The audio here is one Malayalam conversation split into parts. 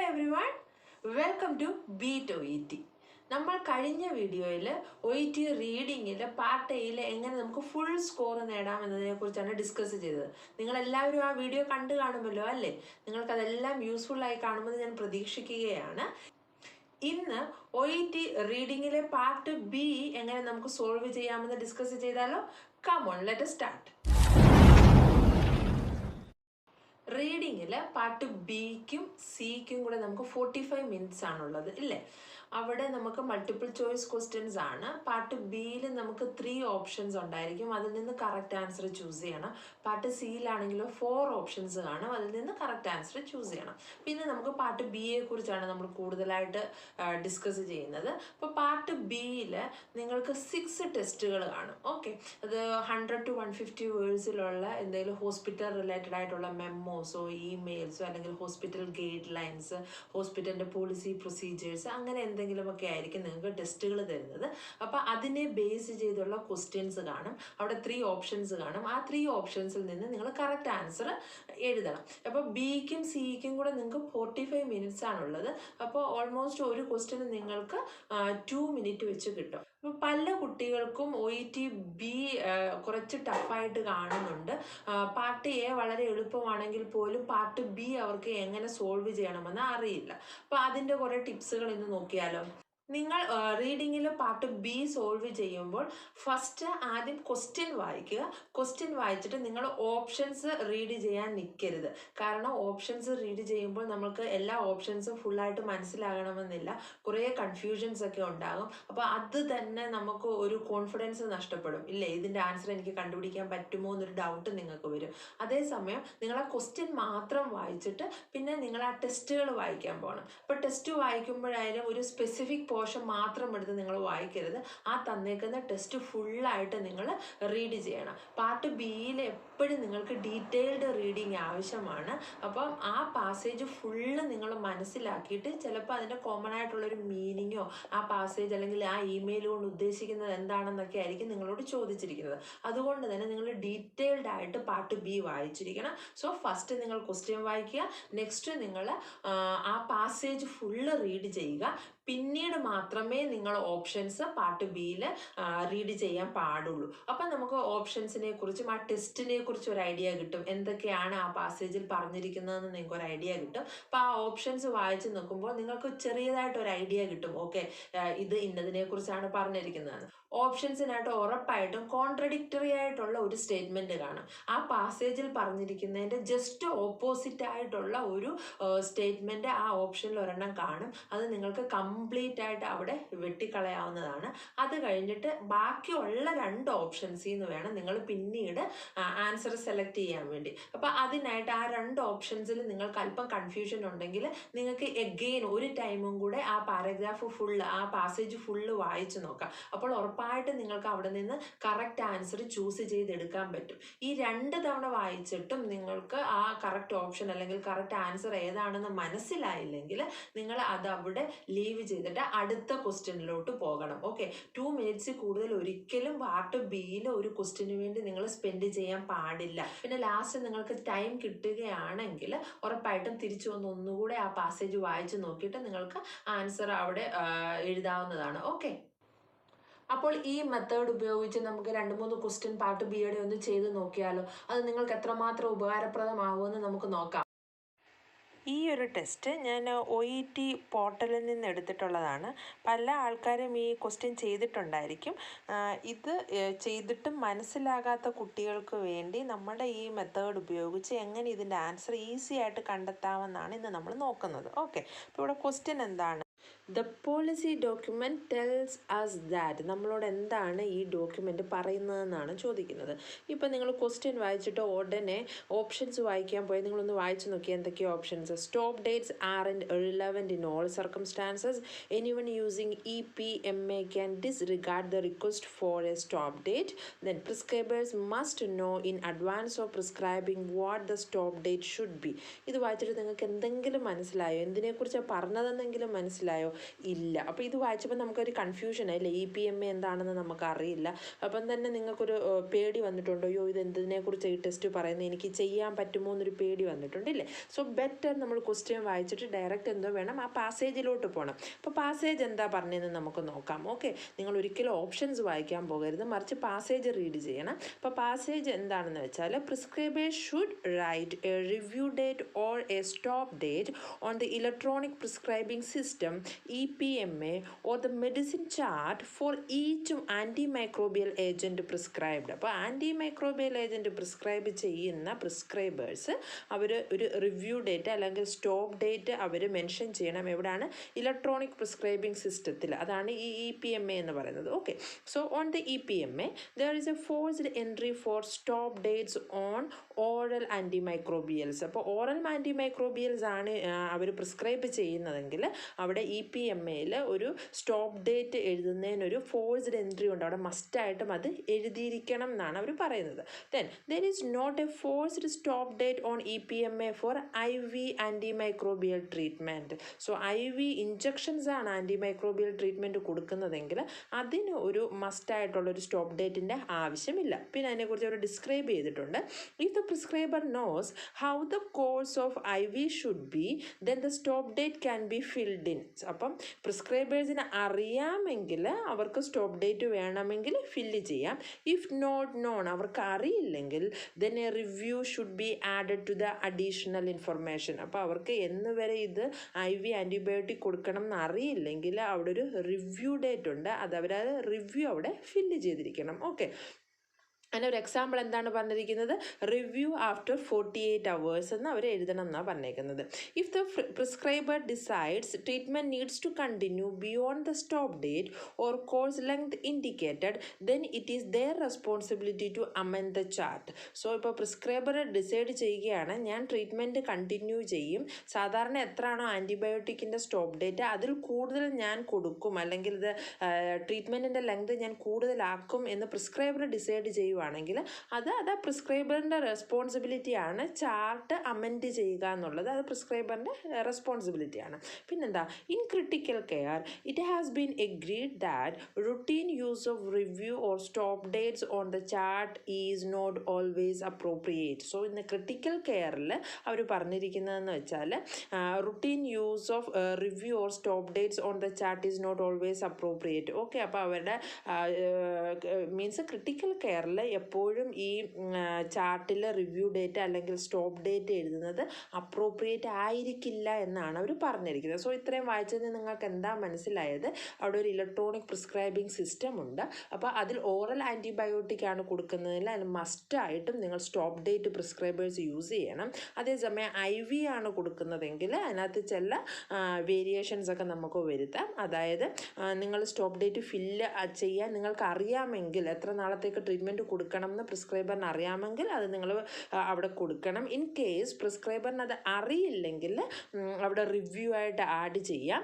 everyone, welcome to Beat OET. നമ്മൾ കഴിഞ്ഞ വീഡിയോയിൽ OET റീഡിങ്ങിൽ പാർട്ട് എയിൽ എങ്ങനെ നമുക്ക് ഫുൾ സ്കോർ നേടാം എന്നതിനെ കുറിച്ചാണ് ഡിസ്കസ് ചെയ്തത്. നിങ്ങളെല്ലാവരും ആ വീഡിയോ കണ്ടു കാണുമല്ലോ അല്ലേ? നിങ്ങൾക്കതെല്ലാം യൂസ്ഫുൾ ആയി കാണുമെന്ന് ഞാൻ പ്രതീക്ഷിക്കുകയാണ്. ഇന്ന് OET റീഡിങ്ങിലെ പാർട്ട് ബി എങ്ങനെ നമുക്ക് സോൾവ് ചെയ്യാമെന്ന് ഡിസ്കസ് ചെയ്താലോ? Come on, let us start. റീഡിങ്ങിൽ പാർട്ട് ബിക്കും സിക്കും കൂടെ നമുക്ക് 45 മിനിറ്റ്സ് ആണുള്ളത് ഇല്ലേ? അവിടെ നമുക്ക് മൾട്ടിപ്പിൾ ചോയ്സ് ക്വസ്റ്റ്യൻസ് ആണ്. പാർട്ട് ബിയിൽ നമുക്ക് 3 ഓപ്ഷൻസ് ഉണ്ടായിരിക്കും, അതിൽ നിന്ന് കറക്റ്റ് ആൻസർ ചൂസ് ചെയ്യണം. പാർട്ട് സിയിലാണെങ്കിലോ 4 ഓപ്ഷൻസ് കാണും, അതിൽ നിന്ന് കറക്റ്റ് ആൻസർ ചൂസ് ചെയ്യണം. പിന്നെ നമുക്ക് പാർട്ട് ബിയെ കുറിച്ചാണ് നമ്മൾ കൂടുതലായിട്ട് ഡിസ്കസ് ചെയ്യുന്നത്. അപ്പോൾ പാർട്ട് ബിയിൽ നിങ്ങൾക്ക് 6 ടെസ്റ്റുകൾ കാണും. ഓക്കെ, അത് 100 to 150 വേർഡ്സിലുള്ള എന്തെങ്കിലും ഹോസ്പിറ്റൽ റിലേറ്റഡ് ആയിട്ടുള്ള മെമ്മോസോ ഇമെയിൽസോ അല്ലെങ്കിൽ ഹോസ്പിറ്റൽ ഗൈഡ് ലൈൻസ്, ഹോസ്പിറ്റലിൻ്റെ പോളിസി പ്രൊസീജിയേഴ്സ്, അങ്ങനെ എന്തെങ്കിലുമൊക്കെ ആയിരിക്കും നിങ്ങൾക്ക് ടെസ്റ്റുകൾ തരുന്നത്. അപ്പോൾ അതിനെ ബേസ് ചെയ്തുള്ള ക്വസ്റ്റ്യൻസ് കാണും. അവിടെ 3 ഓപ്ഷൻസ് കാണും. ആ 3 ഓപ്ഷൻസിൽ നിന്ന് നിങ്ങൾ കറക്റ്റ് ആൻസർ എഴുതണം. അപ്പോൾ ബിക്കും സിക്കും കൂടെ നിങ്ങൾക്ക് 45 മിനിറ്റ്സ് ആണുള്ളത്. അപ്പോൾ ഓൾമോസ്റ്റ് ഒരു ക്വസ്റ്റ്യന് നിങ്ങൾക്ക് 2 മിനിറ്റ് വെച്ച് കിട്ടും. അപ്പോൾ പല കുട്ടികൾക്കും OET ബി കുറച്ച് ടഫായിട്ട് കാണുന്നുണ്ട്. പാർട്ട് എ വളരെ എളുപ്പമാണെങ്കിൽ പോലും പാർട്ട് ബി അവർക്ക് എങ്ങനെ സോൾവ് ചെയ്യണമെന്ന് അറിയില്ല. അപ്പോൾ അതിൻ്റെ കുറേ ടിപ്സുകൾ ഇന്ന് നോക്കിയാലോ? നിങ്ങൾ റീഡിങ്ങിൽ പാർട്ട് ബി സോൾവ് ചെയ്യുമ്പോൾ ഫസ്റ്റ് ആദ്യം ക്വസ്റ്റ്യൻ വായിക്കുക. ക്വസ്റ്റ്യൻ വായിച്ചിട്ട് നിങ്ങൾ ഓപ്ഷൻസ് റീഡ് ചെയ്യാൻ നിൽക്കരുത്. കാരണം ഓപ്ഷൻസ് റീഡ് ചെയ്യുമ്പോൾ നമുക്ക് എല്ലാ ഓപ്ഷൻസും ഫുള്ളായിട്ട് മനസ്സിലാകണമെന്നില്ല, കുറേ കൺഫ്യൂഷൻസ് ഒക്കെ ഉണ്ടാകും. അപ്പോൾ അത് തന്നെ നമുക്ക് ഒരു കോൺഫിഡൻസ് നഷ്ടപ്പെടും. ഇല്ലേ, ഇതിൻ്റെ ആൻസർ എനിക്ക് കണ്ടുപിടിക്കാൻ പറ്റുമോ എന്നൊരു ഡൗട്ട് നിങ്ങൾക്ക് വരും. അതേസമയം നിങ്ങൾ ആ ക്വസ്റ്റ്യൻ മാത്രം വായിച്ചിട്ട് പിന്നെ നിങ്ങൾ ആ ടെസ്റ്റുകൾ വായിക്കാൻ പോകണം. അപ്പോൾ ടെസ്റ്റ് വായിക്കുമ്പോഴായാലും ഒരു സ്പെസിഫിക് പോർഷൻ മാത്രം എടുത്ത് നിങ്ങൾ വായിക്കരുത്. ആ തന്നേക്കുന്ന ടെസ്റ്റ് ഫുള്ളായിട്ട് നിങ്ങൾ റീഡ് ചെയ്യണം. പാർട്ട് ബിയിൽ എപ്പോഴും നിങ്ങൾക്ക് ഡീറ്റെയിൽഡ് റീഡിങ് ആവശ്യമാണ്. അപ്പം ആ പാസേജ് ഫുള്ള് നിങ്ങൾ മനസ്സിലാക്കിയിട്ട് ചിലപ്പോൾ അതിൻ്റെ കോമൺ ആയിട്ടുള്ളൊരു മീനിങ്ങോ ആ പാസേജ് അല്ലെങ്കിൽ ആ ഇമെയിൽ കൊണ്ട് ഉദ്ദേശിക്കുന്നത് എന്താണെന്നൊക്കെ ആയിരിക്കും നിങ്ങളോട് ചോദിച്ചിരിക്കുന്നത്. അതുകൊണ്ട് തന്നെ നിങ്ങൾ ഡീറ്റെയിൽഡ് ആയിട്ട് പാർട്ട് ബി വായിച്ചിരിക്കണം. സോ ഫസ്റ്റ് നിങ്ങൾ ക്വസ്റ്റ്യൻ വായിക്കുക, നെക്സ്റ്റ് നിങ്ങൾ ആ പാസേജ് ഫുള്ള് റീഡ് ചെയ്യുക. പിന്നീട് മാത്രമേ നിങ്ങൾ ഓപ്ഷൻസ് പാർട്ട് ബിയിൽ റീഡ് ചെയ്യാൻ പാടുള്ളൂ. അപ്പം നമുക്ക് ഓപ്ഷൻസിനെ കുറിച്ചും ആ ടെസ്റ്റിനെ കുറിച്ചും ഒരു ഐഡിയ കിട്ടും. എന്തൊക്കെയാണ് ആ പാസേജിൽ പറഞ്ഞിരിക്കുന്നതെന്ന് നിങ്ങൾക്ക് ഒരു ഐഡിയ കിട്ടും. അപ്പോൾ ആ ഓപ്ഷൻസ് വായിച്ച് നോക്കുമ്പോൾ നിങ്ങൾക്ക് ചെറിയതായിട്ടൊരു ഐഡിയ കിട്ടും. ഓക്കെ, ഇത് ഇന്നതിനെ കുറിച്ചാണ് പറഞ്ഞിരിക്കുന്നത്. ഓപ്ഷൻസിനായിട്ട് ഉറപ്പായിട്ടും കോൺട്രഡിക്ടറി ആയിട്ടുള്ള ഒരു സ്റ്റേറ്റ്മെൻറ്റ് കാണും. ആ പാസേജിൽ പറഞ്ഞിരിക്കുന്നതിൻ്റെ ജസ്റ്റ് ഓപ്പോസിറ്റ് ആയിട്ടുള്ള ഒരു സ്റ്റേറ്റ്മെൻറ്റ് ആ ഓപ്ഷനിൽ ഒരെണ്ണം കാണും. അത് നിങ്ങൾക്ക് കംപ്ലീറ്റ് ആയിട്ട് അവിടെ വെട്ടിക്കളയാവുന്നതാണ്. അത് കഴിഞ്ഞിട്ട് ബാക്കിയുള്ള 2 ഓപ്ഷൻസിൽ നിന്ന് വേണം നിങ്ങൾ പിന്നീട് ആൻസർ സെലക്ട് ചെയ്യാൻ വേണ്ടി. അപ്പോൾ അതിനായിട്ട് ആ 2 ഓപ്ഷൻസിൽ നിങ്ങൾക്ക് അല്പം കൺഫ്യൂഷൻ ഉണ്ടെങ്കിൽ നിങ്ങൾക്ക് എഗെയിൻ ഒരു ടൈമും കൂടെ ആ പാരഗ്രാഫ് ഫുള്ള്, ആ പാസേജ് ഫുള്ള് വായിച്ച് നോക്കാം. അപ്പോൾ ഉറപ്പായിട്ട് നിങ്ങൾക്ക് അവിടെ നിന്ന് കറക്റ്റ് ആൻസർ ചൂസ് ചെയ്തെടുക്കാൻ പറ്റും. ഈ 2 തവണ വായിച്ചിട്ടും നിങ്ങൾക്ക് ആ കറക്റ്റ് ഓപ്ഷൻ അല്ലെങ്കിൽ കറക്റ്റ് ആൻസർ ഏതാണെന്ന് മനസ്സിലായില്ലെങ്കിൽ നിങ്ങൾ അത് അവിടെ ലീവ് ചെയ്തിട്ട് അടുത്ത ക്വസ്റ്റ്യനിലോട്ട് പോകണം. ഓക്കെ, 2 മിനിറ്റ്സ് കൂടുതൽ ഒരിക്കലും പാർട്ട് ബിയിൽ ഒരു ക്വസ്റ്റ്യന് വേണ്ടി നിങ്ങൾ സ്പെൻഡ് ചെയ്യാൻ പാടില്ല. പിന്നെ ലാസ്റ്റ് നിങ്ങൾക്ക് ടൈം കിട്ടുകയാണെങ്കിൽ ഉറപ്പായിട്ടും തിരിച്ചു വന്ന് ഒന്നുകൂടെ ആ പാസേജ് വായിച്ച് നോക്കിയിട്ട് നിങ്ങൾക്ക് ആൻസർ അവിടെ എഴുതാവുന്നതാണ്. ഓക്കെ, അപ്പോൾ ഈ മെത്തേഡ് ഉപയോഗിച്ച് നമുക്ക് 2-3 ക്വസ്റ്റ്യൻ പാർട്ട് ബിയുടെ ഒന്ന് ചെയ്ത് നോക്കിയാലോ? അത് നിങ്ങൾക്ക് എത്രമാത്രം ഉപകാരപ്രദമാകുമെന്ന് നമുക്ക് നോക്കാം. ഈ ഒരു ടെസ്റ്റ് ഞാൻ OET പോർട്ടലിൽ നിന്ന് എടുത്തിട്ടുള്ളതാണ്. പല ആൾക്കാരും ഈ ക്വസ്റ്റ്യൻ ചെയ്തിട്ടുണ്ടായിരിക്കും. ഇത് ചെയ്തിട്ടും മനസ്സിലാകാത്ത കുട്ടികൾക്ക് വേണ്ടി നമ്മുടെ ഈ മെത്തേഡ് ഉപയോഗിച്ച് എങ്ങനെ ഇതിൻ്റെ ആൻസർ ഈസി ആയിട്ട് കണ്ടെത്താമെന്നാണ് ഇന്ന് നമ്മൾ നോക്കുന്നത്. ഓക്കെ, അപ്പോൾ ഇവിടെ ക്വസ്റ്റ്യൻ എന്താണ്? The policy document tells us that. നമ്മളോട് എന്താണ് ഈ ഡോക്യുമെൻറ്റ് പറയുന്നതെന്നാണ് ചോദിക്കുന്നത്. ഇപ്പം നിങ്ങൾ ക്വസ്റ്റ്യൻ വായിച്ചിട്ട് ഉടനെ ഓപ്ഷൻസ് വായിക്കാൻ പോയി നിങ്ങളൊന്ന് വായിച്ച് നോക്കിയാൽ എന്തൊക്കെയാണ് options? Stop dates are irrelevant in all circumstances. Anyone using EPMA can disregard the request for a stop date. Then prescribers must know in advance of prescribing what the stop date should be. ഇത് വായിച്ചിട്ട് നിങ്ങൾക്ക് എന്തെങ്കിലും മനസ്സിലായോ? എന്തിനെക്കുറിച്ചാണ് പറഞ്ഞതെന്നെങ്കിലും മനസ്സിലായോ? ഇല്ല. അപ്പോൾ ഇത് വായിച്ചപ്പോൾ നമുക്കൊരു കൺഫ്യൂഷനായില്ലേ, EPMA എന്താണെന്ന് നമുക്കറിയില്ല. അപ്പം തന്നെ നിങ്ങൾക്കൊരു പേടി വന്നിട്ടുണ്ടോ, അയ്യോ ഇത് എന്തിനെക്കുറിച്ച് ഈ ടെസ്റ്റ് പറയുന്നത്, എനിക്ക് ചെയ്യാൻ പറ്റുമോ എന്നൊരു പേടി വന്നിട്ടുണ്ടല്ലേ. സോ ബെറ്റർ നമ്മൾ ക്വസ്റ്റ്യൻ വായിച്ചിട്ട് ഡയറക്റ്റ് എന്തോ വേണം ആ പാസേജിലോട്ട് പോകണം. അപ്പോൾ പാസേജ് എന്താ പറഞ്ഞതെന്ന് നമുക്ക് നോക്കാം. ഓക്കെ, നിങ്ങൾ ഒരിക്കലും ഓപ്ഷൻസ് വായിക്കാൻ പോകരുത്, മറിച്ച് പാസേജ് റീഡ് ചെയ്യണം. അപ്പോൾ പാസേജ് എന്താണെന്ന് വെച്ചാൽ, prescribers should write a review date or a stop date on the electronic prescribing system EPMA or the medicine chart for each antimicrobial agent prescribed. അപ്പോൾ ആൻറ്റിമൈക്രോബിയൽ ഏജൻറ്റ് പ്രിസ്ക്രൈബ് ചെയ്യുന്ന പ്രിസ്ക്രൈബേഴ്സ് അവർ ഒരു റിവ്യൂ ഡേറ്റ് അല്ലെങ്കിൽ സ്റ്റോപ്പ് ഡേറ്റ് അവർ മെൻഷൻ ചെയ്യണം. എവിടെയാണ്? ഇലക്ട്രോണിക് പ്രിസ്ക്രൈബിംഗ് സിസ്റ്റത്തിൽ. അതാണ് ഈ EPMA എന്ന് പറയുന്നത്. Okay, so on the EPMA there is a forced entry for stop dates on oral antimicrobials. അപ്പോൾ ഓറൽ ആൻറ്റിമൈക്രോബിയൽസ് ആണ് അവർ പ്രിസ്ക്രൈബ് ചെയ്യുന്നതെങ്കിൽ അവിടെ EPMAയിൽ ഒരു സ്റ്റോപ്പ് ഡേറ്റ് എഴുതുന്നതിനൊരു ഫോഴ്സ്ഡ് എൻട്രി ഉണ്ട്. അവിടെ മസ്റ്റായിട്ടും അത് എഴുതിയിരിക്കണം എന്നാണ് അവർ പറയുന്നത്. Then there is not a forced stop date on EPMA for IV antimicrobial treatment. So IV injections ആണ് ആൻറ്റിമൈക്രോബിയൽ ട്രീറ്റ്മെൻറ്റ് കൊടുക്കുന്നതെങ്കിൽ അതിന് ഒരു മസ്റ്റായിട്ടുള്ളൊരു സ്റ്റോപ്പ് ഡേറ്റിൻ്റെ ആവശ്യമില്ല. പിന്നെ അതിനെക്കുറിച്ച് അവർ ഡിസ്ക്രൈബ് ചെയ്തിട്ടുണ്ട്. If the prescriber knows how the course of IV should be then the stop date can be filled in. അപ്പം പ്രിസ്ക്രൈബേഴ്സിന് അറിയാമെങ്കിൽ അവർക്ക് സ്റ്റോപ്പ് ഡേറ്റ് വേണമെങ്കിൽ ഫില്ല് ചെയ്യാം. ഇഫ് നോട്ട് നോൺ, അവർക്ക് അറിയില്ലെങ്കിൽ then a review should be added to the additional information. അപ്പോൾ അവർക്ക് എന്ന് വരെ ഇത് IV ആൻറ്റിബയോട്ടിക് കൊടുക്കണം എന്ന് അറിയില്ലെങ്കിൽ അവിടെ ഒരു റിവ്യൂ ഡേറ്റ് ഉണ്ട്, അത് അവർ റിവ്യൂ അവിടെ ഫില്ല് ചെയ്തിരിക്കണം. ഓക്കെ, അതിനൊരു എക്സാമ്പിൾ എന്താണ് പറഞ്ഞിരിക്കുന്നത്? റിവ്യൂ ആഫ്റ്റർ 48 hours എന്ന് അവർ എഴുതണം എന്നാണ് പറഞ്ഞേക്കുന്നത്. If the prescriber decides treatment needs to continue beyond the stop date or course length indicated then it is their responsibility to amend the chart. So ഇപ്പോൾ പ്രിസ്ക്രൈബർ ഡിസൈഡ് ചെയ്യുകയാണ് ഞാൻ ട്രീറ്റ്മെൻറ്റ് കണ്ടിന്യൂ ചെയ്യും, സാധാരണ എത്രയാണോ ആൻറ്റിബയോട്ടിക്കിൻ്റെ സ്റ്റോപ്പ് ഡേറ്റ് അതിൽ കൂടുതൽ ഞാൻ കൊടുക്കും, അല്ലെങ്കിൽ ഇത് ട്രീറ്റ്മെൻറ്റിൻ്റെ ലെങ്ത് ഞാൻ കൂടുതലാക്കും എന്ന് പ്രിസ്ക്രൈബർ ഡിസൈഡ് ചെയ്യുക ആണെങ്കിൽ അത് പ്രിസ്ക്രൈബറിൻ്റെ റെസ്പോൺസിബിലിറ്റിയാണ്. ചാർട്ട് അമെൻഡ് ചെയ്യുക എന്നുള്ളത് അത് പ്രിസ്ക്രൈബറിൻ്റെ റെസ്പോൺസിബിലിറ്റിയാണ്. പിന്നെന്താ, in critical care it has been agreed that routine use of review or stop dates on the chart is not always appropriate. So ഇന്ന് ക്രിട്ടിക്കൽ കെയറിൽ അവർ പറഞ്ഞിരിക്കുന്നതെന്ന് വെച്ചാൽ routine use of review or stop dates on the chart is not always appropriate. Okay, അപ്പോൾ അവരുടെ മീൻസ് ക്രിട്ടിക്കൽ കെയറിൽ എപ്പോഴും ഈ ചാർട്ടിൽ റിവ്യൂ ഡേറ്റ് അല്ലെങ്കിൽ സ്റ്റോപ്പ് ഡേറ്റ് എഴുതുന്നത് അപ്രോപ്രിയേറ്റ് ആയിരിക്കില്ല എന്നാണ് അവർ പറഞ്ഞിരിക്കുന്നത്. സോ ഇത്രയും വായിച്ചതിന് നിങ്ങൾക്ക് എന്താ മനസ്സിലായത്? അവിടെ ഒരു ഇലക്ട്രോണിക് പ്രിസ്ക്രൈബിംഗ് സിസ്റ്റം ഉണ്ട്. അപ്പോൾ അതിൽ ഓറൽ ആൻറ്റിബയോട്ടിക് ആണ് കൊടുക്കുന്നതിൽ അതിന് മസ്റ്റായിട്ടും നിങ്ങൾ സ്റ്റോപ്പ് ഡേറ്റ് പ്രിസ്ക്രൈബേഴ്സ് യൂസ് ചെയ്യണം. അതേസമയം IV ആണ് കൊടുക്കുന്നതെങ്കിൽ അതിനകത്ത് ചില വേരിയേഷൻസ് ഒക്കെ നമുക്ക് വരുത്താം. അതായത് നിങ്ങൾ സ്റ്റോപ്പ് ഡേറ്റ് ഫില്ല് ചെയ്യാൻ നിങ്ങൾക്ക് അറിയാമെങ്കിൽ, എത്ര നാളത്തേക്ക് ട്രീറ്റ്മെൻറ്റ് കൊടുക്കണം എന്ന് പ്രിസ്ക്രൈബറിന് അറിയാമെങ്കിൽ അത് നിങ്ങൾ അവിടെ കൊടുക്കണം. ഇൻ കേസ് പ്രിസ്ക്രൈബറിന് അത് അറിയില്ലെങ്കിൽ അവിടെ റിവ്യൂ ആയിട്ട് ആഡ് ചെയ്യാം.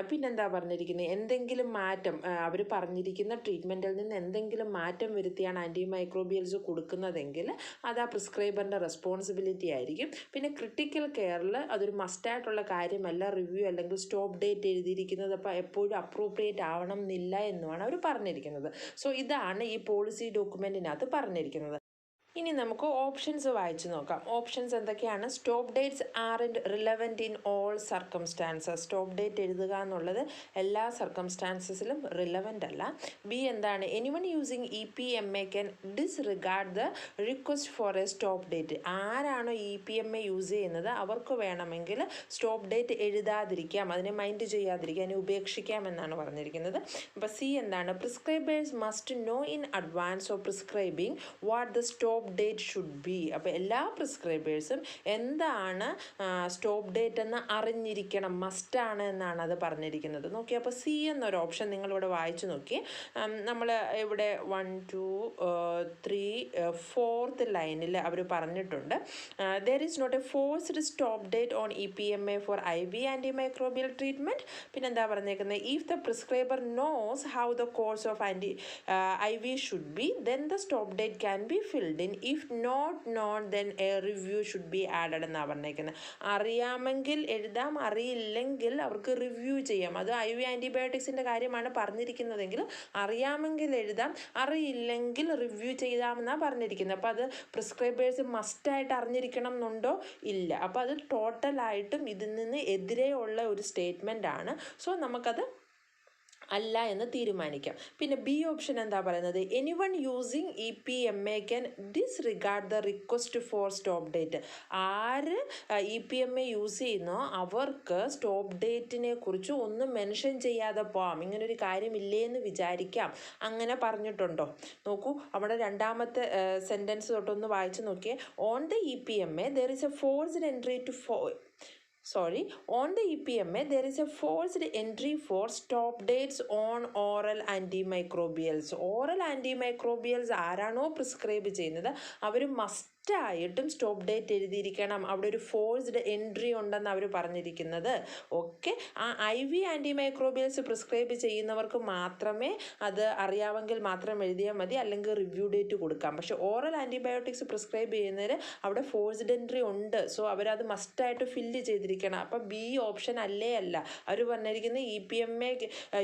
പിന്നെന്താ പറഞ്ഞിരിക്കുന്നത്, എന്തെങ്കിലും മാറ്റം അവർ പറഞ്ഞിരിക്കുന്ന ട്രീറ്റ്മെൻറ്റിൽ നിന്ന് എന്തെങ്കിലും മാറ്റം വരുത്തിയാണ് ആൻറ്റിമൈക്രോബിയൽസ് കൊടുക്കുന്നതെങ്കിൽ അത് ആ പ്രിസ്ക്രൈബറിൻ്റെ റെസ്പോൺസിബിലിറ്റി ആയിരിക്കും. പിന്നെ ക്രിട്ടിക്കൽ കെയറിൽ അതൊരു മസ്റ്റായിട്ടുള്ള കാര്യമല്ല റിവ്യൂ അല്ലെങ്കിൽ സ്റ്റോപ്പ് ഡേറ്റ് എഴുതിയിരിക്കുന്നത്. അപ്പോൾ എപ്പോഴും അപ്രോപ്രിയേറ്റ് ആവണം എന്നില്ല എന്നുമാണ് അവർ പറഞ്ഞിരിക്കുന്നത്. സോ ഇതാണ് ഈ പോളിസി ഡോക്യുമെൻറ്റിനകത്ത് പറഞ്ഞിരിക്കുന്നത്. ഇനി നമുക്ക് ഓപ്ഷൻസ് വായിച്ചു നോക്കാം. ഓപ്ഷൻസ് എന്തൊക്കെയാണ്? Stop dates are irrelevant in all circumstances. Stop date എഴുതുക എന്നുള്ളത് എല്ലാ സർക്കംസ്റ്റാൻസസിലും റിലവൻ്റ് അല്ല. ബി എന്താണ്? Anyone using EPMA can disregard the request for a stop date. ആരാണോ EPMA യൂസ് ചെയ്യുന്നത് അവർക്ക് വേണമെങ്കിൽ സ്റ്റോപ്പ് ഡേറ്റ് എഴുതാതിരിക്കാം, അതിനെ മൈൻഡ് ചെയ്യാതിരിക്കാം, അതിനെ ഉപേക്ഷിക്കാം എന്നാണ് പറഞ്ഞിരിക്കുന്നത്. അപ്പോൾ സി എന്താണ്? Prescribers must know in advance of prescribing what the stop date should be. അപ്പോൾ എല്ലാ പ്രിസ്ക്രൈബേഴ്സും എന്താണ് സ്റ്റോപ്പ് ഡേറ്റ് എന്ന് അറിഞ്ഞിരിക്കണം, മസ്റ്റാണ് എന്നാണ് അത് പറഞ്ഞിരിക്കുന്നത്. നോക്കി, അപ്പോൾ സി എന്നൊരു ഓപ്ഷൻ നിങ്ങളിവിടെ വായിച്ചു നോക്കി. നമ്മൾ ഇവിടെ 1 2 3 4th ലൈനിൽ അവർ പറഞ്ഞിട്ടുണ്ട് there is not a forced stop date on EPMA for IV antimicrobial treatment. പിന്നെന്താ പറഞ്ഞേക്കുന്നത്? If the prescriber knows how the course of IV should be then the stop date can be filled in if not known then a review should be added എന്നാണ് പറഞ്ഞേക്കുന്നത്. അറിയാമെങ്കിൽ എഴുതാം, അറിയില്ലെങ്കിൽ അവർക്ക് റിവ്യൂ ചെയ്യാം. അത് IV ആൻറ്റിബയോട്ടിക്സിൻ്റെ കാര്യമാണ് പറഞ്ഞിരിക്കുന്നതെങ്കിൽ അറിയാമെങ്കിൽ എഴുതാം, അറിയില്ലെങ്കിൽ റിവ്യൂ ചെയ്താമെന്നാണ് പറഞ്ഞിരിക്കുന്നത്. അപ്പോൾ അത് പ്രിസ്ക്രൈബേഴ്സ് മസ്റ്റായിട്ട് അറിഞ്ഞിരിക്കണം എന്നുണ്ടോ? ഇല്ല. അപ്പോൾ അത് ടോട്ടലായിട്ടും ഇതിൽ നിന്ന് എതിരെയുള്ള ഒരു സ്റ്റേറ്റ്മെൻ്റ് ആണ്. സോ നമുക്കത് അല്ല എന്ന് തീരുമാനിക്കാം. പിന്നെ ബി ഓപ്ഷൻ എന്താ പറയുന്നത്? Anyone using EPMA can disregard the request four stop date. ആര് EPMA യൂസ് ചെയ്യുന്നോ അവർക്ക് സ്റ്റോപ്പ് ഡേറ്റിനെ കുറിച്ച് ഒന്നും മെൻഷൻ ചെയ്യാതെ പോവാം. ഇങ്ങനൊരു കാര്യമില്ലേ എന്ന് വിചാരിക്കാം. അങ്ങനെ പറഞ്ഞിട്ടുണ്ടോ? നോക്കൂ, അവിടെ രണ്ടാമത്തെ സെൻറ്റൻസ് തൊട്ടൊന്ന് വായിച്ച് നോക്കിയേ. On the EPMA there is a forced entry to on the EPMA there is a forced entry for stop dates on oral antimicrobials. Oral antimicrobials ആരാണോ പ്രിസ്ക്രൈബ് ചെയ്യുന്നത് അവർ മസ്റ്റായിട്ടും സ്റ്റോപ്പ് ഡേറ്റ് എഴുതിയിരിക്കണം. അവിടെ ഒരു ഫോഴ്സ്ഡ് എൻട്രി ഉണ്ടെന്ന് അവർ പറഞ്ഞിരിക്കുന്നത്. ഓക്കെ, ആ IV ആൻറ്റിമൈക്രോബിയൽസ് പ്രിസ്ക്രൈബ് ചെയ്യുന്നവർക്ക് മാത്രമേ അത് അറിയാമെങ്കിൽ മാത്രം എഴുതിയാൽ മതി, അല്ലെങ്കിൽ റിവ്യൂ ഡേറ്റ് കൊടുക്കാം. പക്ഷേ ഓറൽ ആൻറ്റിബയോട്ടിക്സ് പ്രിസ്ക്രൈബ് ചെയ്യുന്നതിന് അവിടെ ഫോഴ്സ്ഡ് എൻട്രി ഉണ്ട്. സോ അവരത് മസ്റ്റായിട്ട് ഫില്ല് ചെയ്തിരിക്കണം. അപ്പോൾ ബി ഓപ്ഷൻ അല്ല. അവർ പറഞ്ഞിരിക്കുന്നത് EPMA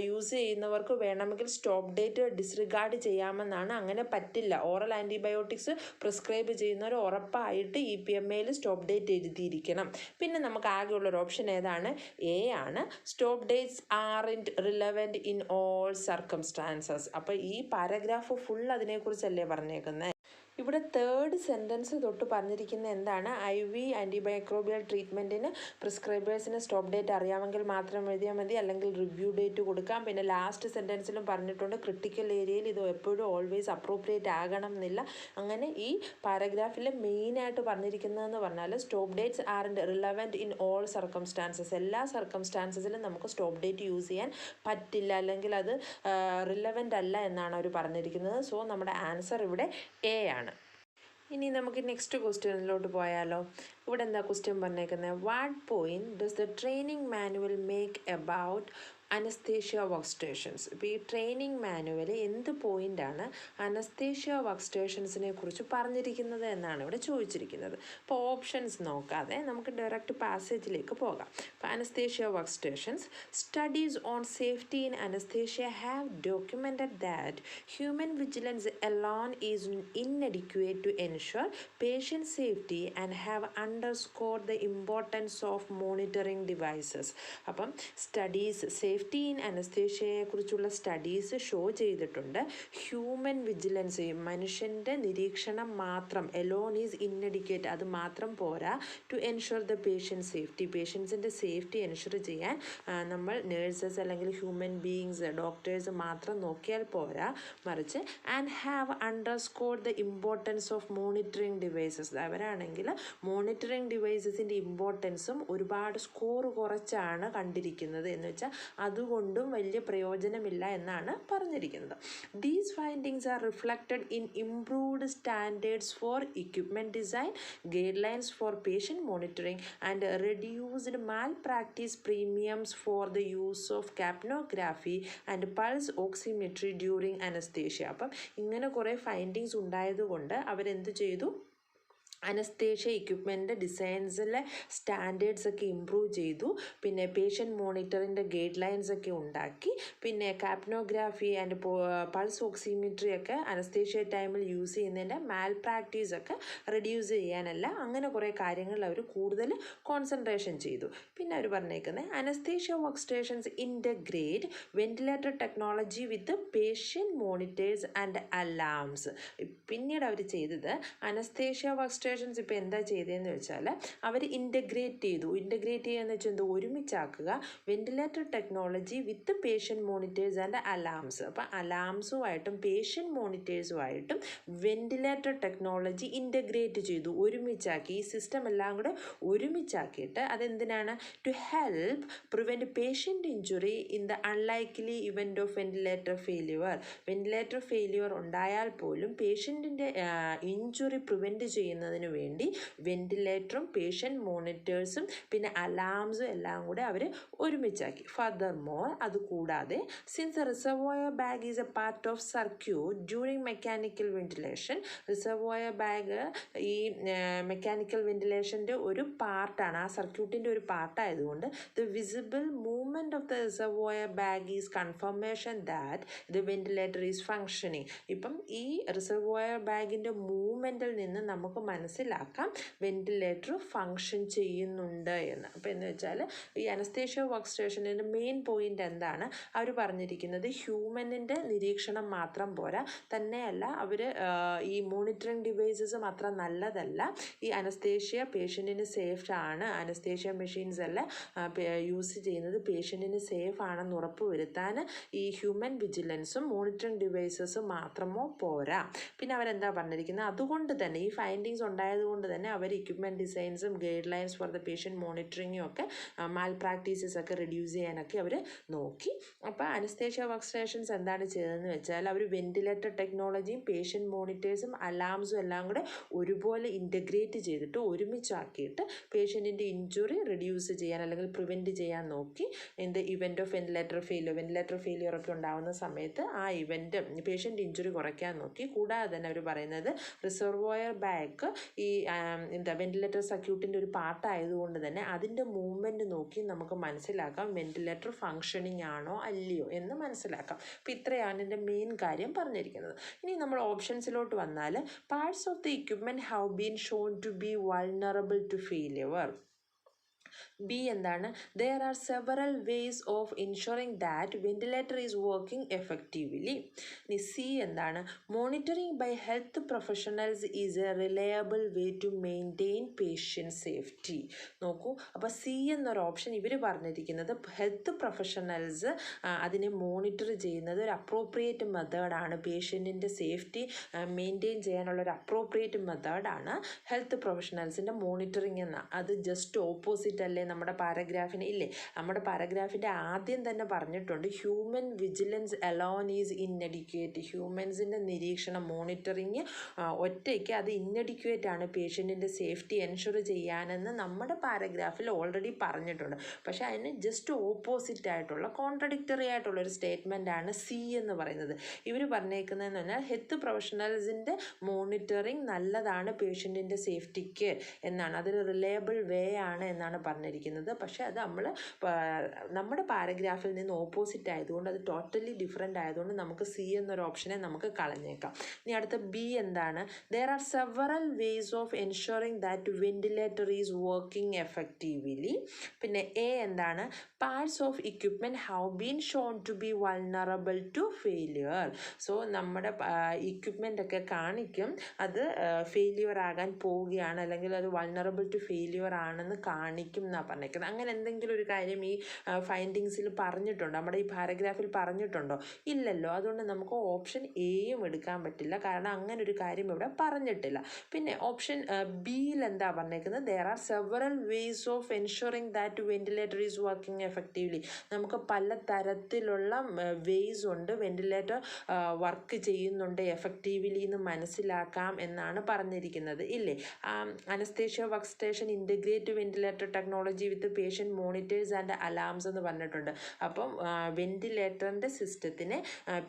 യൂസ് ചെയ്യുന്നവർക്ക് വേണമെങ്കിൽ സ്റ്റോപ്പ് ഡേറ്റ് ഡിസ്റിഗാർഡ് ചെയ്യാമെന്നാണ്. അങ്ങനെ പറ്റില്ല. ഓറൽ ആൻറ്റിബയോട്ടിക്സ് പ്രിസ്ക്രൈബ് ചെയ്യുന്നവർ ഉറപ്പായിട്ട് EPMAയിൽ സ്റ്റോപ്പ് ഡേറ്റ് എഴുതിയിരിക്കണം. പിന്നെ നമുക്ക് ആകെയുള്ളൊരു ഓപ്ഷൻ ഏതാണ്? എ ആണ്. Stop dates aren't relevant in all circumstances. അപ്പോൾ ഈ പാരഗ്രാഫ് ഫുൾ അതിനെക്കുറിച്ചല്ലേ പറഞ്ഞേക്കുന്നത്. ഇവിടെ തേർഡ് സെൻറ്റൻസ് തൊട്ട് പറഞ്ഞിരിക്കുന്ന എന്താണ്? IV ആൻറ്റിമൈക്രോബിയൽ ട്രീറ്റ്മെൻറ്റിന് പ്രിസ്ക്രൈബേഴ്സിന് സ്റ്റോപ്പ് ഡേറ്റ് അറിയാമെങ്കിൽ മാത്രം എഴുതിയാൽ മതി, അല്ലെങ്കിൽ റിവ്യൂ ഡേറ്റ് കൊടുക്കാം. പിന്നെ ലാസ്റ്റ് സെൻറ്റൻസിലും പറഞ്ഞിട്ടുണ്ട് ക്രിട്ടിക്കൽ ഏരിയയിൽ ഇത് എപ്പോഴും ഓൾവേസ് അപ്രോപ്രിയേറ്റ് ആകണം എന്നില്ല. അങ്ങനെ ഈ പാരഗ്രാഫിൽ മെയിനായിട്ട് പറഞ്ഞിരിക്കുന്നതെന്ന് പറഞ്ഞാൽ stop dates aren't relevant in all circumstances. എല്ലാ സർക്കംസ്റ്റാൻസസിലും നമുക്ക് സ്റ്റോപ്പ് ഡേറ്റ് യൂസ് ചെയ്യാൻ പറ്റില്ല, അല്ലെങ്കിൽ അത് റിലവൻ്റ് അല്ല എന്നാണ് അവർ പറഞ്ഞിരിക്കുന്നത്. സോ നമ്മുടെ ആൻസർ ഇവിടെ എ ആണ്. ഇനി നമുക്ക് നെക്സ്റ്റ് ക്വസ്റ്റ്യനിലോട്ട് പോയാലോ. ഇവിടെ എന്താ ക്വസ്റ്റ്യൻ പറഞ്ഞേക്കുന്നത്? What point does the training manual make about anaesthesia work stations. ഇപ്പോൾ ഈ ട്രെയിനിങ് മാനുവൽ എന്ത് പോയിൻ്റാണ് അനസ്തേഷ്യ വർക്ക് സ്റ്റേഷൻസിനെ കുറിച്ച് പറഞ്ഞിരിക്കുന്നത് എന്നാണ് ഇവിടെ ചോദിച്ചിരിക്കുന്നത്. അപ്പോൾ ഓപ്ഷൻസ് നോക്കാതെ നമുക്ക് ഡയറക്റ്റ് പാസേജിലേക്ക് പോകാം. ഇപ്പോൾ anaesthesia work stations studies on safety in anaesthesia have documented that human vigilance alone is inadequate to ensure patient safety and have underscored the importance of monitoring devices. അപ്പം സ്റ്റഡീസ് സേഫ്റ്റി ഇൻ അനസ്തേഷ്യയെ കുറിച്ചുള്ള സ്റ്റഡീസ് ഷോ ചെയ്തിട്ടുണ്ട് ഹ്യൂമൻ വിജിലൻസ്, മനുഷ്യൻ്റെ നിരീക്ഷണം മാത്രം, എലോൺ ഈസ് ഇന്നഡിക്കേറ്റ്, അത് മാത്രം പോരാ, to ensure the patient safety, പേഷ്യൻസിൻ്റെ സേഫ്റ്റി എൻഷുർ ചെയ്യാൻ നമ്മൾ നേഴ്സസ് അല്ലെങ്കിൽ ഹ്യൂമൻ ബീയിങ്സ് ഡോക്ടേഴ്സ് മാത്രം നോക്കിയാൽ പോരാ, മറിച്ച് and have underscored the importance of monitoring devices. അവരാണെങ്കിൽ മോണിറ്ററിങ് ഡിവൈസസിൻ്റെ ഇമ്പോർട്ടൻസും ഒരുപാട് സ്കോർ കുറച്ചാണ് കണ്ടിരിക്കുന്നത്, എന്ന് വെച്ചാൽ അതുകൊണ്ടും വലിയ പ്രയോജനമില്ല എന്നാണ് പറഞ്ഞിരിക്കുന്നത്. These findings are reflected in improved standards for equipment design, guidelines for patient monitoring and reduced malpractice premiums for the use of capnography and pulse oximetry during anaesthesia. അപ്പം ഇങ്ങനെ കുറേ ഫൈൻഡിങ്സ് ഉണ്ടായതുകൊണ്ട് അവരെന്ത് ചെയ്തു? അനസ്തേഷ്യ ഇക്വിപ്മെൻറ്റ് ഡിസൈൻസിലെ സ്റ്റാൻഡേർഡ്സ് ഒക്കെ ഇമ്പ്രൂവ് ചെയ്തു. പിന്നെ പേഷ്യൻ്റ് മോണിറ്ററിൻ്റെ ഗൈഡ് ലൈൻസ് ഒക്കെ ഉണ്ടാക്കി. പിന്നെ കാപ്നോഗ്രാഫി ആൻഡ് പൾസ് ഓക്സിമെട്രി ഒക്കെ അനസ്തേഷ്യ ടൈമിൽ യൂസ് ചെയ്യുന്നതിൻ്റെ മാൽ പ്രാക്ടീസ് ഒക്കെ റെഡ്യൂസ് ചെയ്യാനല്ല, അങ്ങനെ കുറേ കാര്യങ്ങൾ അവർ കൂടുതൽ കോൺസെൻട്രേഷൻ ചെയ്തു. പിന്നെ അവർ പറഞ്ഞേക്കുന്നത് anaesthesia work stations integrate ventilator technology with patient monitors and alarms. പിന്നീട് അവർ ചെയ്തത് അനസ്തേഷ്യ വർക്ക് സ്റ്റേഷൻസ് ഇപ്പോൾ എന്താ ചെയ്തതെന്ന് വെച്ചാൽ അവർ ഇൻ്റഗ്രേറ്റ് ചെയ്തു. ഇൻ്റഗ്രേറ്റ് ചെയ്യുകയെന്ന് വെച്ചാൽ എന്താ? ഒരുമിച്ചാക്കുക. Ventilator technology with patient monitors and alarms. അപ്പോൾ അലാംസുമായിട്ടും പേഷ്യൻ്റ് മോണിറ്റേഴ്സുമായിട്ടും വെന്റിലേറ്റർ ടെക്നോളജി ഇൻ്റഗ്രേറ്റ് ചെയ്തു, ഒരുമിച്ചാക്കി. ഈ സിസ്റ്റം എല്ലാം കൂടെ ഒരുമിച്ചാക്കിയിട്ട് അതെന്തിനാണ്? To help prevent patient injury in the unlikely event of ventilator failure. Ventilator failure ഉണ്ടായാൽ പോലും പേഷ്യൻറ്റിൻ്റെ ഇഞ്ചുറി പ്രിവെൻറ്റ് ചെയ്യുന്നതിന് ചെയ്യുന്നതിന് വേണ്ടി വെന്റിലേറ്ററും പേഷ്യൻ്റ് മോണിറ്റേഴ്സും പിന്നെ അലാംസും എല്ലാം കൂടെ അവർ ഒരുമിച്ചാക്കി. ഫർദർ മോർ അതുകൂടാതെ since reservoir bag is a part of circuit during mechanical ventilation, reservoir bag ഈ മെക്കാനിക്കൽ വെന്റിലേഷൻ്റെ ഒരു പാർട്ടാണ്, ആ സർക്യൂട്ടിൻ്റെ ഒരു പാർട്ടായതുകൊണ്ട് the visible movement of the reservoir bag is confirmation that the ventilator is functioning. ഇപ്പം ഈ റിസർവോയർ ബാഗിൻ്റെ മൂവ്മെൻറ്റിൽ നിന്ന് നമുക്ക് മനസ്സിലാക്കാം വെന്റിലേറ്റർ ഫങ്ഷൻ ചെയ്യുന്നുണ്ട് എന്ന്. അപ്പോൾ എന്ന് വെച്ചാൽ ഈ അനസ്തേഷ്യ വർക്ക് സ്റ്റേഷനിൻ്റെ മെയിൻ പോയിൻ്റ് എന്താണ്, അവർ പറഞ്ഞിരിക്കുന്നത് ഹ്യൂമനിൻ്റെ നിരീക്ഷണം മാത്രം പോരാ, തന്നെയല്ല അവർ ഈ മോണിറ്ററിങ് ഡിവൈസസും അത്ര നല്ലതല്ല, ഈ അനസ്തേഷ്യ പേഷ്യൻറ്റിന് സേഫ് ആണ്, അനസ്തേഷ്യ മെഷീൻസ് എല്ലാം യൂസ് ചെയ്യുന്നത് പേഷ്യൻറ്റിന് സേഫ് ആണെന്ന് ഉറപ്പ് വരുത്താൻ ഈ ഹ്യൂമൻ വിജിലൻസും മോണിറ്ററിങ് ഡിവൈസസും മാത്രമോ പോരാ. പിന്നെ അവരെന്താ പറഞ്ഞിരിക്കുന്നത്, അതുകൊണ്ട് തന്നെ ഈ ഫൈൻഡിങ്സ് ഉണ്ടായതുകൊണ്ട് തന്നെ അവർ ഇക്വിപ്മെൻറ്റ് ഡിസൈൻസും guidelines for the patient മോണിറ്ററിങ്ങും ഒക്കെ മാൽ പ്രാക്ടീസസ് ഒക്കെ റെഡ്യൂസ് ചെയ്യാനൊക്കെ അവർ നോക്കി. അപ്പോൾ അനസ്തേഷ്യ വർക്ക് സ്റ്റേഷൻസ് എന്താണ് ചെയ്തതെന്ന് വെച്ചാൽ അവർ വെന്റിലേറ്റർ ടെക്നോളജിയും പേഷ്യൻറ്റ് മോണിറ്റേഴ്സും അലാംസും എല്ലാം കൂടെ ഒരുപോലെ ഇൻ്റഗ്രേറ്റ് ചെയ്തിട്ട് ഒരുമിച്ചാക്കിയിട്ട് പേഷ്യൻറ്റിൻ്റെ ഇഞ്ചുറി റെഡ്യൂസ് ചെയ്യാൻ അല്ലെങ്കിൽ പ്രിവെൻറ്റ് ചെയ്യാൻ നോക്കി. In the event of ventilator failure ഒക്കെ ഉണ്ടാകുന്ന സമയത്ത് ആ ഇവൻറ്റ് പേഷ്യൻ്റ് ഇഞ്ചുറി കുറയ്ക്കാൻ നോക്കി. കൂടാതെ തന്നെ അവർ പറയുന്നത് റിസർവോയർ ബാഗ് ഈ വെന്റിലേറ്റർ സർക്യൂട്ടിൻ്റെ ഒരു പാർട്ടായതുകൊണ്ട് തന്നെ അതിൻ്റെ മൂവ്മെൻറ്റ് നോക്കി നമുക്ക് മനസ്സിലാക്കാം വെന്റിലേറ്റർ ഫങ്ഷനിങ് ആണോ അല്ലയോ എന്ന് മനസ്സിലാക്കാം. അപ്പോൾ ഇത്രയാണ് എൻ്റെ മെയിൻ കാര്യം പറഞ്ഞിരിക്കുന്നത്. ഇനി നമ്മൾ ഓപ്ഷൻസിലോട്ട് വന്നാൽ parts of the equipment have been shown to be vulnerable to failure. B എന്താണ്, there are several ways of ensuring that ventilator is working effectively. ഇനി സി എന്താണ്, monitoring by health professionals is a reliable way to maintain patient safety. നോക്കൂ, അപ്പോൾ സി എന്നൊരു ഓപ്ഷൻ ഇവർ പറഞ്ഞിരിക്കുന്നത് ഹെൽത്ത് പ്രൊഫഷണൽസ് അതിനെ മോണിറ്റർ ചെയ്യുന്നത് ഒരു അപ്രോപ്രിയേറ്റ് മെത്തേഡാണ്, പേഷ്യൻറ്റിൻ്റെ സേഫ്റ്റി മെയിൻറ്റെയിൻ ചെയ്യാനുള്ള ഒരു അപ്രോപ്രിയേറ്റ് മെത്തേഡാണ് ഹെൽത്ത് പ്രൊഫഷണൽസിൻ്റെ മോണിറ്ററിങ് എന്ന. അത് ജസ്റ്റ് ഓപ്പോസിറ്റ് അല്ലേ നമ്മുടെ പാരഗ്രാഫിന് ഇല്ലേ, നമ്മുടെ പാരഗ്രാഫിൻ്റെ ആദ്യം തന്നെ പറഞ്ഞിട്ടുണ്ട് ഹ്യൂമൻ വിജിലൻസ് അലോൺ ഈസ് ഇൻഎഡിക്വേറ്റ്. ഹ്യൂമൻസിൻ്റെ നിരീക്ഷണം മോണിറ്ററിങ് ഒറ്റയ്ക്ക് അത് ഇൻഎഡിക്വേറ്റ് ആണ് പേഷ്യൻറ്റിൻ്റെ സേഫ്റ്റി എൻഷുർ ചെയ്യാനെന്ന് നമ്മുടെ പാരഗ്രാഫിൽ ഓൾറെഡി പറഞ്ഞിട്ടുണ്ട്. പക്ഷേ അതിന് ജസ്റ്റ് ഓപ്പോസിറ്റ് ആയിട്ടുള്ള കോൺട്രഡിക്ടറി ആയിട്ടുള്ള ഒരു സ്റ്റേറ്റ്മെൻ്റ് ആണ് സി എന്ന് പറയുന്നത്. ഇവർ പറഞ്ഞേക്കുന്നതെന്ന് പറഞ്ഞാൽ ഹെൽത്ത് പ്രൊഫഷണൽസിൻ്റെ മോണിറ്ററിങ് നല്ലതാണ് പേഷ്യൻറ്റിൻ്റെ സേഫ്റ്റിക്ക് എന്നാണ്, അതൊരു റിലയബിൾ വേ ആണ് എന്നാണ് പറഞ്ഞിരിക്കുന്നത്. പക്ഷേ അത് നമ്മുടെ പാരഗ്രാഫിൽ നിന്ന് ഓപ്പോസിറ്റ് ആയതുകൊണ്ട് അത് ടോട്ടലി ഡിഫറെൻ്റ് ആയതുകൊണ്ട് നമുക്ക് സി എന്നൊരു ഓപ്ഷനെ നമുക്ക് കളഞ്ഞേക്കാം. ഇനി അടുത്ത ബി എന്താണ്, there are several ways of ensuring that ventilator is working effectively. പിന്നെ എ എന്താണ്, parts of equipment have been shown to be vulnerable to failure. So നമ്മുടെ ഇക്വിപ്മെൻ്റ് ഒക്കെ കാണിക്കും അത് ഫെയിലിയർ ആകാൻ പോവുകയാണ് അല്ലെങ്കിൽ അത് വൾണറബിൾ ടു ഫെയിലിയർ ആണെന്ന് കാണിക്കും എന്നാണ് പറഞ്ഞേക്കുന്നത്. അങ്ങനെ എന്തെങ്കിലും ഒരു കാര്യം ഈ ഫൈൻഡിങ്സിൽ പറഞ്ഞിട്ടുണ്ടോ, നമ്മുടെ ഈ പാരഗ്രാഫിൽ പറഞ്ഞിട്ടുണ്ടോ? ഇല്ലല്ലോ. അതുകൊണ്ട് നമുക്ക് ഓപ്ഷൻ എയും എടുക്കാൻ പറ്റില്ല, കാരണം അങ്ങനെ ഒരു കാര്യം ഇവിടെ പറഞ്ഞിട്ടില്ല. പിന്നെ ഓപ്ഷൻ ബിയിൽ എന്താ പറഞ്ഞേക്കുന്നത്, there are several ways of ensuring that ventilator is working effectively. നമുക്ക് പല തരത്തിലുള്ള വേസ് ഉണ്ട് വെന്റിലേറ്റർ വർക്ക് ചെയ്യുന്നുണ്ട് എഫക്റ്റീവ്ലി എന്ന് മനസ്സിലാക്കാം എന്നാണ് പറഞ്ഞിരിക്കുന്നത് ഇല്ലേ. Anaesthesia work station integrate ventilator technology with patient monitors and alarms എന്ന് പറഞ്ഞിട്ടുണ്ട്. അപ്പം വെന്റിലേറ്ററിൻ്റെ സിസ്റ്റത്തിനെ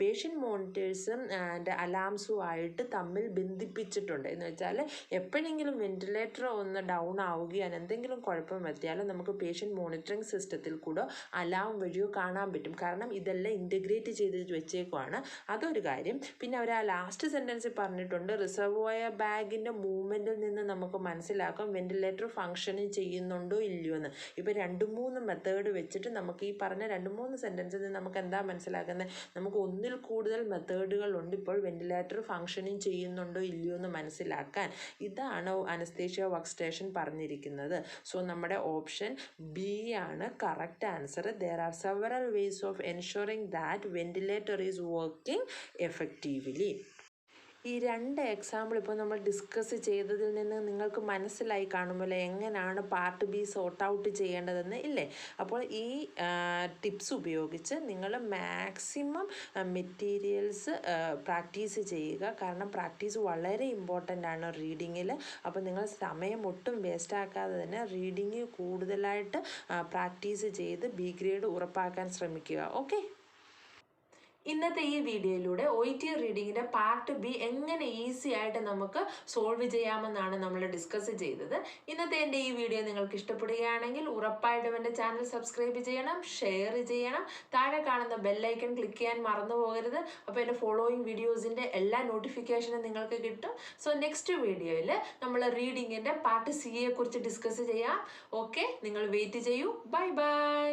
പേഷ്യൻറ്റ് മോണിറ്റേഴ്സും ആൻഡ് അലാംസുമായിട്ട് തമ്മിൽ ബന്ധിപ്പിച്ചിട്ടുണ്ട്. എന്ന് വെച്ചാൽ എപ്പോഴെങ്കിലും വെന്റിലേറ്റർ ഒന്ന് ഡൗൺ ആവുകയോ എന്തെങ്കിലും കുഴപ്പം പറ്റിയാലും നമുക്ക് പേഷ്യൻറ്റ് മോണിറ്ററിങ് സിസ്റ്റത്തിൽ കൂടെ അലാം വഴിയോ കാണാൻ പറ്റും, കാരണം ഇതെല്ലാം ഇൻ്റഗ്രേറ്റ് ചെയ്ത് വെച്ചേക്കുവാണ്. അതൊരു കാര്യം. പിന്നെ അവർ ആ ലാസ്റ്റ് സെൻറ്റൻസിൽ പറഞ്ഞിട്ടുണ്ട് റിസർവോയർ ബാഗിൻ്റെ മൂവ്മെൻറ്റിൽ നിന്ന് നമുക്ക് മനസ്സിലാക്കും വെന്റിലേറ്റർ ഫങ്ഷനിങ് ചെയ്യുന്നുണ്ടോ ഇല്ലയോ എന്ന്. ഇപ്പോൾ 2-3 മെത്തേഡ് വെച്ചിട്ട് നമുക്ക് ഈ പറഞ്ഞ 2-3 സെൻറ്റൻസിൽ നിന്ന് നമുക്ക് എന്താ മനസ്സിലാക്കുന്നത്, നമുക്ക് ഒന്നിൽ കൂടുതൽ മെത്തേഡുകളുണ്ട് ഇപ്പോൾ വെന്റിലേറ്റർ ഫങ്ഷനിങ് ചെയ്യുന്നുണ്ടോ ഇല്ലയോ എന്ന് മനസ്സിലാക്കാൻ. ഇതാണ് അനസ്തേഷ്യ വർക്ക് സ്റ്റേഷൻ പറഞ്ഞിരിക്കുന്നത്. സോ നമ്മുടെ ഓപ്ഷൻ ബി ആണ് correct answer. There are several ways of ensuring that ventilator is working effectively. ഈ 2 എക്സാമ്പിൾ ഇപ്പോൾ നമ്മൾ ഡിസ്കസ് ചെയ്തതിൽ നിന്ന് നിങ്ങൾക്ക് മനസ്സിലായി കാണുമല്ലോ എങ്ങനെയാണ് പാർട്ട് ബി സോർട്ട് ഔട്ട് ചെയ്യേണ്ടതെന്ന് ഇല്ലേ? അപ്പോൾ ഈ ടിപ്സ് ഉപയോഗിച്ച് നിങ്ങൾ മാക്സിമം മെറ്റീരിയൽസ് പ്രാക്ടീസ് ചെയ്യുക. കാരണം പ്രാക്ടീസ് വളരെ ഇമ്പോർട്ടൻ്റ് ആണ് റീഡിങ്ങിൽ. അപ്പോൾ നിങ്ങൾ സമയം ഒട്ടും വേസ്റ്റ് ആക്കാതെ തന്നെ റീഡിങ് കൂടുതലായിട്ട് പ്രാക്ടീസ് ചെയ്ത് ബി ഗ്രേഡ് ഉറപ്പാക്കാൻ ശ്രമിക്കുക. ഓക്കെ. ഇന്നത്തെ ഈ വീഡിയോയിലൂടെ OET റീഡിങ്ങിൻ്റെ പാർട്ട് ബി എങ്ങനെ ഈസി ആയിട്ട് നമുക്ക് സോൾവ് ചെയ്യാമെന്നാണ് നമ്മൾ ഡിസ്കസ് ചെയ്തത്. ഇന്നത്തെ എൻ്റെ ഈ വീഡിയോ നിങ്ങൾക്ക് ഇഷ്ടപ്പെടുകയാണെങ്കിൽ ഉറപ്പായിട്ടും എൻ്റെ ചാനൽ സബ്സ്ക്രൈബ് ചെയ്യണം, ഷെയർ ചെയ്യണം, താഴെ കാണുന്ന ബെല്ലൈക്കൺ ക്ലിക്ക് ചെയ്യാൻ മറന്നു പോകരുത്. അപ്പോൾ എൻ്റെ ഫോളോയിങ് വീഡിയോസിൻ്റെ എല്ലാ നോട്ടിഫിക്കേഷനും നിങ്ങൾക്ക് കിട്ടും. സോ നെക്സ്റ്റ് വീഡിയോയിൽ നമ്മൾ റീഡിങ്ങിൻ്റെ പാർട്ട് സിയെ കുറിച്ച് ഡിസ്കസ് ചെയ്യാം. ഓക്കെ, നിങ്ങൾ വെയിറ്റ് ചെയ്യൂ. Bye bye.